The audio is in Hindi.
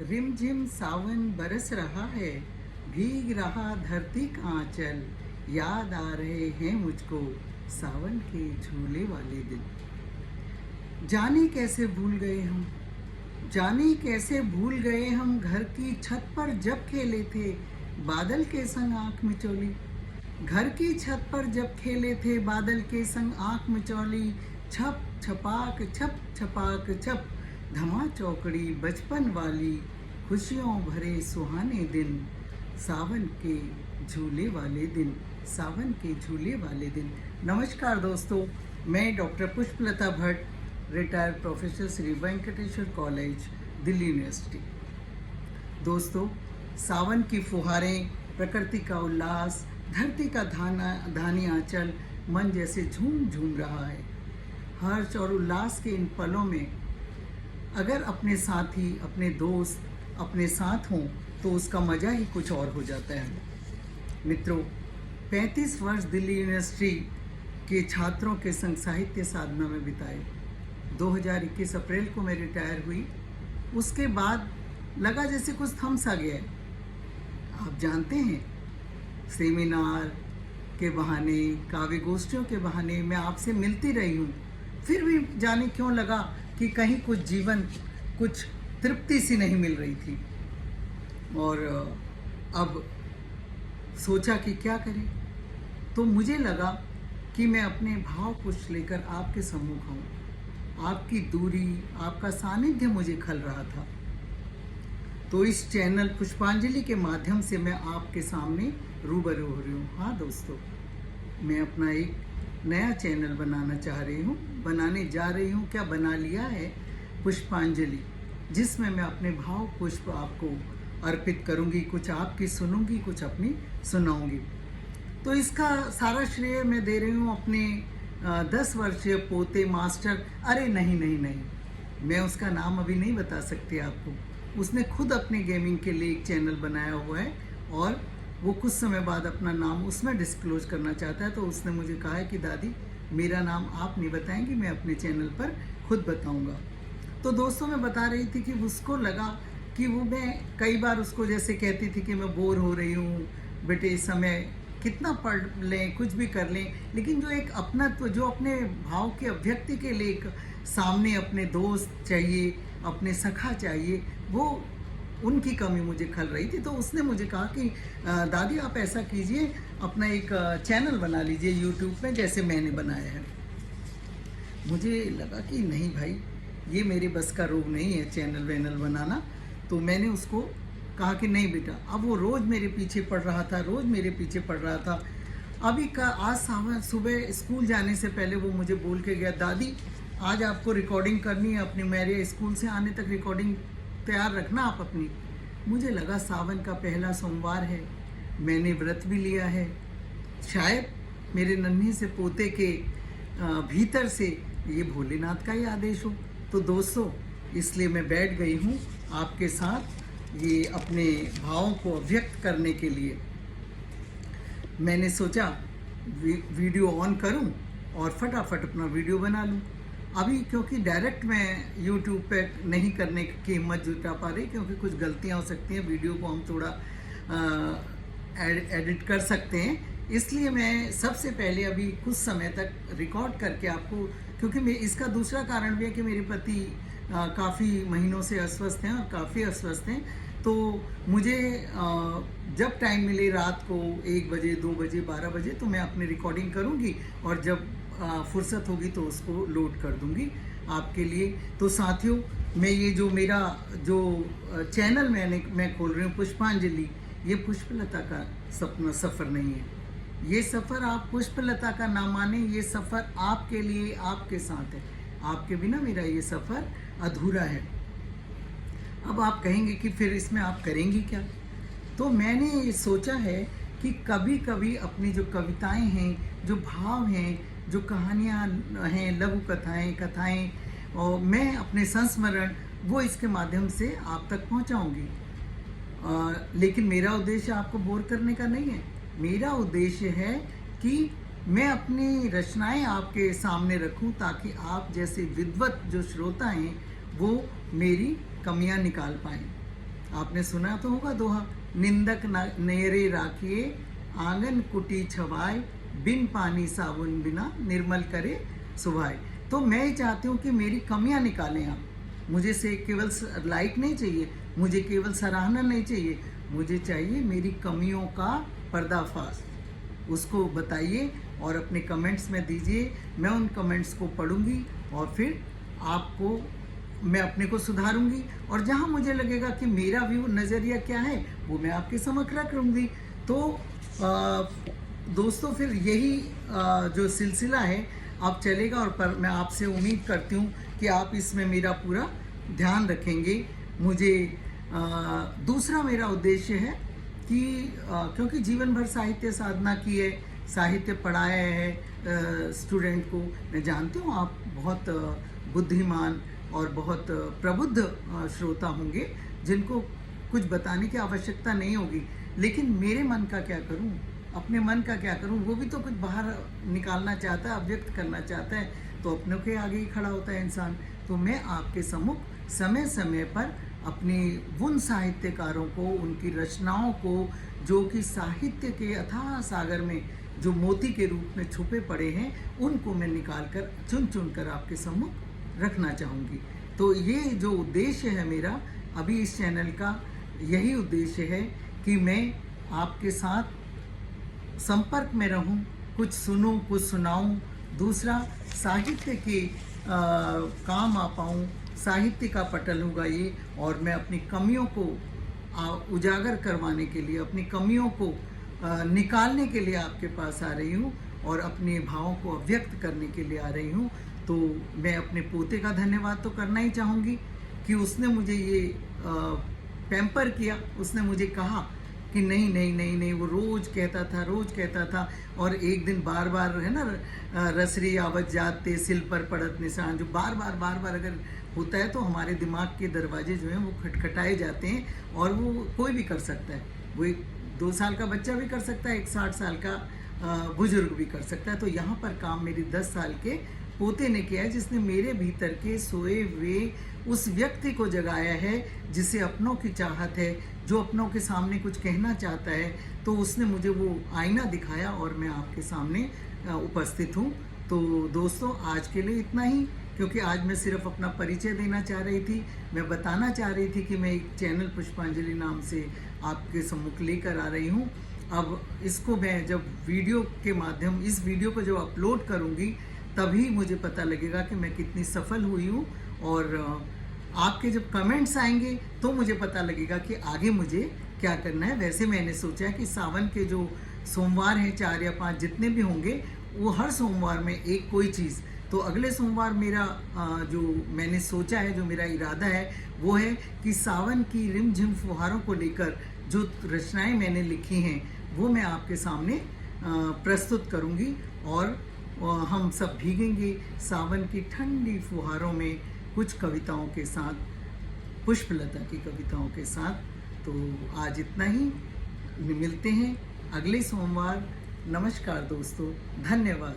रिमझिम सावन बरस रहा है, भीग रहा धरती का आंचल। याद आ रहे हैं मुझको सावन के झूले वाले दिन। जाने कैसे भूल गए हम, जाने कैसे भूल गए हम, घर की छत पर जब खेले थे बादल के संग आंख मिचौली। घर की छत पर जब खेले थे बादल के संग आंख मिचौली। छप छपाक छप, धमा चौकड़ी बचपन वाली, खुशियों भरे सुहाने दिन, सावन के झूले वाले दिन, सावन के झूले वाले दिन। नमस्कार दोस्तों, मैं doctor Pushpalata Bhatt, retired professor, Shri Venkateswara college, Delhi university. दोस्तों, सावन की फुहारें, प्रकृति का उल्लास, धरती का धानी आंचल मन जैसे झूम झूम रहा है। हर्ष और उल्लास के इन पलों में अगर अपने साथी, अपने दोस्त अपने साथ हों तो उसका मज़ा ही कुछ और हो जाता है। मित्रों, 35 वर्ष दिल्ली यूनिवर्सिटी के छात्रों के संग साहित्य साधना में बिताए। 2021 अप्रैल को मैं रिटायर हुई। उसके बाद लगा जैसे कुछ थम सा गया है। आप जानते हैं, सेमिनार के बहाने, काव्य गोष्ठियों के बहाने मैं आपसे मिलती रही हूँ, फिर भी जाने क्यों लगा कि कहीं कुछ जीवन, कुछ तृप्ति सी नहीं मिल रही थी। और अब सोचा कि क्या करें, तो मुझे लगा कि मैं अपने भाव कुछ लेकर आपके सम्मुख आऊँ। आपकी दूरी, आपका सानिध्य मुझे खल रहा था। तो इस चैनल पुष्पांजलि के माध्यम से मैं आपके सामने रूबरू हो रही हूँ। हाँ दोस्तों, मैं अपना एक नया चैनल बनाना चाह रही हूँ, बनाने जा रही हूँ, क्या बना लिया है, पुष्पांजलि, जिसमें मैं अपने भाव पुष्प आपको अर्पित करूँगी। कुछ आपकी सुनूंगी, कुछ अपनी सुनाऊंगी। तो इसका सारा श्रेय मैं दे रही हूँ अपने 10 वर्षीय पोते मास्टर, अरे नहीं नहीं नहीं, मैं उसका नाम अभी नहीं बता सकती आपको। उसने खुद अपने गेमिंग के लिए एक चैनल बनाया हुआ है और वो कुछ समय बाद अपना नाम उसमें डिस्क्लोज करना चाहता है। तो उसने मुझे कहा है कि दादी, मेरा नाम आप नहीं बताएंगी, मैं अपने चैनल पर खुद बताऊंगा। तो दोस्तों, मैं बता रही थी कि उसको लगा कि वो, मैं कई बार उसको जैसे कहती थी कि मैं बोर हो रही हूँ, बेटे इस समय कितना पढ़ लें, कुछ भी कर लें, लेकिन जो एक अपनत्व, जो अपने भाव के अभिव्यक्ति के लिए एक सामने अपने दोस्त चाहिए, अपने सखा चाहिए, वो उनकी कमी मुझे खल रही थी। तो उसने मुझे कहा कि दादी आप ऐसा कीजिए, अपना एक चैनल बना लीजिए यूट्यूब पे, जैसे मैंने बनाया है। मुझे लगा कि नहीं भाई, ये मेरे बस का रोग नहीं है चैनल वैनल बनाना। तो मैंने उसको कहा कि नहीं बेटा, अब वो रोज़ मेरे पीछे पड़ रहा था, रोज़ मेरे पीछे पड़ रहा था। अभी का आज सुबह स्कूल जाने से पहले वो मुझे बोल के गया, दादी आज आपको रिकॉर्डिंग करनी है अपनी, मेरे स्कूल से आने तक रिकॉर्डिंग तैयार रखना आप अपनी। मुझे लगा सावन का पहला सोमवार है, मैंने व्रत भी लिया है, शायद मेरे नन्हे से पोते के भीतर से ये भोलेनाथ का ही आदेश हो। तो दोस्तों, इसलिए मैं बैठ गई हूँ आपके साथ ये अपने भावों को अभिव्यक्त करने के लिए। मैंने सोचा वीडियो ऑन करूं और फटाफट अपना वीडियो बना लूं। अभी क्योंकि डायरेक्ट मैं यूट्यूब पे नहीं करने की हिम्मत जुटा पा रही, क्योंकि कुछ गलतियां हो सकती हैं, वीडियो को हम थोड़ा एडिट कर सकते हैं। इसलिए मैं सबसे पहले अभी कुछ समय तक रिकॉर्ड करके आपको, क्योंकि मैं इसका दूसरा कारण भी है कि मेरे पति काफ़ी महीनों से अस्वस्थ हैं और काफ़ी अस्वस्थ हैं। तो मुझे जब टाइम मिले, रात को 1 बजे, 2 बजे, 12 बजे, तो मैं अपनी रिकॉर्डिंग करूंगी और जब फुर्सत होगी तो उसको लोड कर दूंगी आपके लिए। तो साथियों, मैं ये जो मेरा जो चैनल मैं खोल रही हूँ पुष्पांजलि, ये पुष्पलता का सफ़र नहीं है। ये सफ़र आप पुष्पलता का ना माने, ये सफ़र आपके लिए, आपके साथ है। आपके बिना मेरा ये सफ़र अधूरा है। अब आप कहेंगे कि फिर इसमें आप करेंगी क्या? तो मैंने ये सोचा है कि कभी कभी अपनी जो कविताएं हैं, जो भाव हैं, जो कहानियां हैं, लघु कथाएं, कथाएं, और मैं अपने संस्मरण वो इसके माध्यम से आप तक पहुंचाऊंगी। लेकिन मेरा उद्देश्य आपको बोर करने का नहीं है। मेरा उद्देश्य है कि मैं अपनी रचनाएं आपके सामने रखूं, ताकि आप जैसे विद्वत जो श्रोता हैं वो मेरी कमियां निकाल पाएं। आपने सुना तो होगा दोहा, निंदक नेरे राखिए आंगन कुटी छवाए, बिन पानी साबुन बिना निर्मल करे सुभाए। तो मैं चाहती हूँ कि मेरी कमियाँ निकालें आप। मुझे से केवल लाइक नहीं चाहिए, मुझे केवल सराहना नहीं चाहिए, मुझे चाहिए मेरी कमियों का पर्दाफाश। उसको बताइए और अपने कमेंट्स में दीजिए। मैं उन कमेंट्स को पढ़ूंगी और फिर आपको मैं अपने को सुधारूंगी, और जहां मुझे लगेगा कि मेरा व्यू नज़रिया क्या है वो मैं आपके समक्ष रख लूँगी। तो दोस्तों फिर यही जो सिलसिला है अब चलेगा, और पर मैं आपसे उम्मीद करती हूँ कि आप इसमें मेरा पूरा ध्यान रखेंगे। मुझे दूसरा मेरा उद्देश्य है कि क्योंकि जीवन भर साहित्य साधना की है, साहित्य पढ़ाया है स्टूडेंट को। मैं जानती हूँ आप बहुत बुद्धिमान और बहुत प्रबुद्ध श्रोता होंगे जिनको कुछ बताने की आवश्यकता नहीं होगी, लेकिन मेरे मन का क्या करूँ, अपने मन का क्या करूँ, वो भी तो कुछ बाहर निकालना चाहता है, अभिव्यक्त करना चाहता है, तो अपनों के आगे ही खड़ा होता है इंसान। तो मैं आपके सम्मुख समय समय पर अपने उन साहित्यकारों को, उनकी रचनाओं को जो कि साहित्य के अथाह सागर में जो मोती के रूप में छुपे पड़े हैं, उनको मैं निकाल कर चुन चुन कर आपके सम्मुख रखना चाहूँगी। तो ये जो उद्देश्य है मेरा अभी इस चैनल का, यही उद्देश्य है कि मैं आपके साथ संपर्क में रहूं, कुछ सुनूं, कुछ सुनाऊं, दूसरा साहित्य के काम आ पाऊँ, साहित्य का पटल होगा ये, और मैं अपनी कमियों को उजागर करवाने के लिए, अपनी कमियों को निकालने के लिए आपके पास आ रही हूँ और अपने भावों को अभिव्यक्त करने के लिए आ रही हूँ। तो मैं अपने पोते का धन्यवाद तो करना ही चाहूँगी कि उसने मुझे ये पैम्पर किया, उसने मुझे कहा कि नहीं नहीं नहीं नहीं, वो रोज़ कहता था, और एक दिन बार बार है ना, रसरी आवत जाते सिल पर पड़त निशान, जो बार बार अगर होता है तो हमारे दिमाग के दरवाजे जो हैं वो खटखटाए जाते हैं, और वो कोई भी कर सकता है। वो एक 2 साल का बच्चा भी कर सकता है, एक 60 साल का बुजुर्ग भी कर सकता है। तो यहाँ पर काम मेरी 10 साल के पोते ने किया है, जिसने मेरे भीतर के सोए हुए उस व्यक्ति को जगाया है जिसे अपनों की चाहत है, जो अपनों के सामने कुछ कहना चाहता है। तो उसने मुझे वो आईना दिखाया और मैं आपके सामने उपस्थित हूँ। तो दोस्तों आज के लिए इतना ही, क्योंकि आज मैं सिर्फ अपना परिचय देना चाह रही थी। मैं बताना चाह रही थी कि मैं एक चैनल पुष्पांजलि नाम से आपके सम्मुख लेकर आ रही हूँ। अब इसको मैं जब वीडियो के माध्यम, इस वीडियो को जब अपलोड करूँगी तभी मुझे पता लगेगा कि मैं कितनी सफल हुई हूँ, और आपके जब कमेंट्स आएंगे तो मुझे पता लगेगा कि आगे मुझे क्या करना है। वैसे मैंने सोचा है कि सावन के जो सोमवार हैं, 4 या 5 जितने भी होंगे, वो हर सोमवार में एक कोई चीज़, तो अगले सोमवार मेरा जो मैंने सोचा है, जो मेरा इरादा है, वो है कि सावन की रिमझिम फुहारों को लेकर जो रचनाएं मैंने लिखी हैं वो मैं आपके सामने प्रस्तुत करूंगी, और हम सब भीगेंगे सावन की ठंडी फुहारों में, कुछ कविताओं के साथ, पुष्पलता की कविताओं के साथ। तो आज इतना ही, मिलते हैं अगले सोमवार। नमस्कार दोस्तों, धन्यवाद।